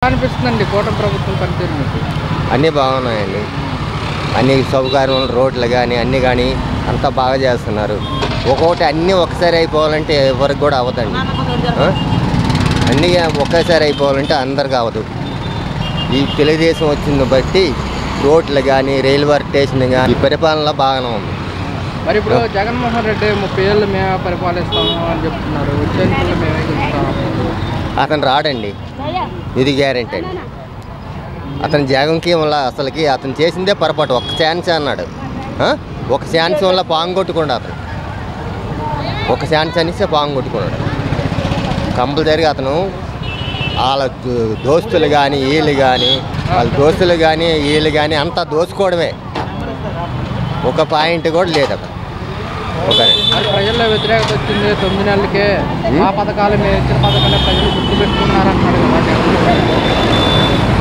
అనిపిస్తుందండి కూటమి ప్రభుత్వం పనితీరు మీకు? అన్నీ బాగున్నాయండి. అన్ని సౌకర్యాలు రోడ్లు కానీ అన్నీ కానీ అంతా బాగా చేస్తున్నారు. ఒక్కొక్కటి అన్నీ ఒకసారి అయిపోవాలంటే ఎవరికి కూడా అవ్వదండి. అన్నీ ఒకేసారి అయిపోవాలంటే అందరికి అవ్వదు. ఈ తెలుగుదేశం వచ్చింది బట్టి రోడ్లు కానీ రైల్వే స్టేషన్ కానీ ఈ పరిపాలన బాగానే ఉంది. మరి ఇప్పుడు జగన్మోహన్ రెడ్డి 30 ఏళ్ళు మేము పరిపాలిస్తాము అని చెప్తున్నారు. వచ్చే ఎన్నికల్లో మేమే గెలుస్తాము. అతను రాడండి, ఇది గ్యారెంటీ అండి. అతను జగన్కి వల్ల అసలుకి అతను చేసిందే పొరపాటు. ఒక్క ఛాన్స్ అన్నాడు, ఒక ఛాన్స్ వల్ల పాంగొట్టుకోండి. అతను ఒక ఛాన్స్ అనేసి పాంగొట్టుకున్నాడు. కంపల్సరిగా అతను వాళ్ళ దోస్తులు కానీ వీళ్ళు కానీ వాళ్ళ దోస్తులు కానీ వీళ్ళు కానీ అంతా దోచుకోవడమే, ఒక పాయింట్ కూడా లేదు అక్కడ. ప్రజల్లో వ్యతిరేకత వచ్చింది 9 నెలలకే. ఆ పథకాలు మేము ఇచ్చిన పథకాలే ప్రజలు గుర్తుపెట్టుకున్నారంటున్నాడు కదా.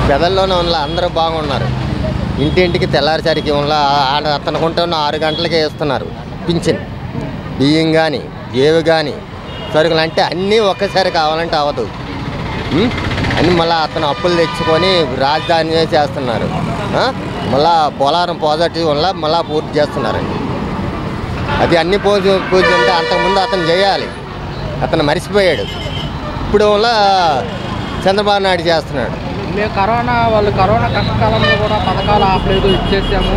పెదల్లోనే ఉన్న అందరూ బాగున్నారు. ఇంటింటికి తెల్లారిసరికి ఉన్న అతనుకుంటున్న 6 గంటలకే ఇస్తున్నారు పింఛన్. బియ్యం కానీ ఏవి కానీ సరుకులు అంటే అన్నీ ఒక్కసారి కావాలంటే అవ్వదు. అన్నీ మళ్ళీ అతను అప్పులు తెచ్చుకొని రాజధాని చేస్తున్నారు. మళ్ళా పోలవరం ప్రాజెక్టు వల్ల మళ్ళీ పూర్తి చేస్తున్నారండి. అది అన్ని పూర్తి అంటే అంతకుముందు అతను చేయాలి, అతను మరిచిపోయాడు. ఇప్పుడు వల్ల చంద్రబాబు నాయుడు చేస్తున్నాడు. మేము కరోనా కష్టకాలంలో కూడా పథకాలు ఆపలేదు, ఇచ్చేసాము.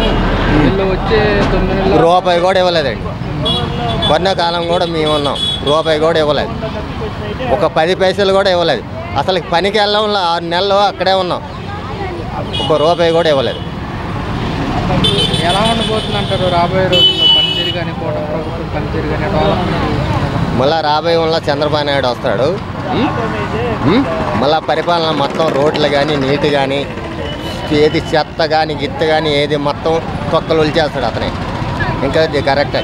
వీళ్ళు వచ్చే 9 నెలలు రూపాయి కూడా ఇవ్వలేదండి. కరోనా కాలం కూడా మేము ఉన్నాం, రూపాయి కూడా ఇవ్వలేదు. ఒక 10 పైసలు కూడా ఇవ్వలేదు. అసలు పనికి వెళ్ళడంలో 6 నెలలు అక్కడే ఉన్నాం, ఒక రూపాయి కూడా ఇవ్వలేదు. ఎలా ఉండబోతుంది అంటారు రాబోయే రోజుల్లో పనితీరు కానీ కూటమి ప్రభుత్వం పనితీరు కానీ డెవలప్మెంట్? మళ్ళీ రాబోయే వల్ల చంద్రబాబు నాయుడు వస్తాడు. మళ్ళీ పరిపాలన మొత్తం రోడ్లు కానీ నీటి కానీ ఏది చెత్త కానీ గిత్త కానీ ఏది మొత్తం తొక్కలు చేస్తాడు అతనే. ఇంకా కరెక్ట్.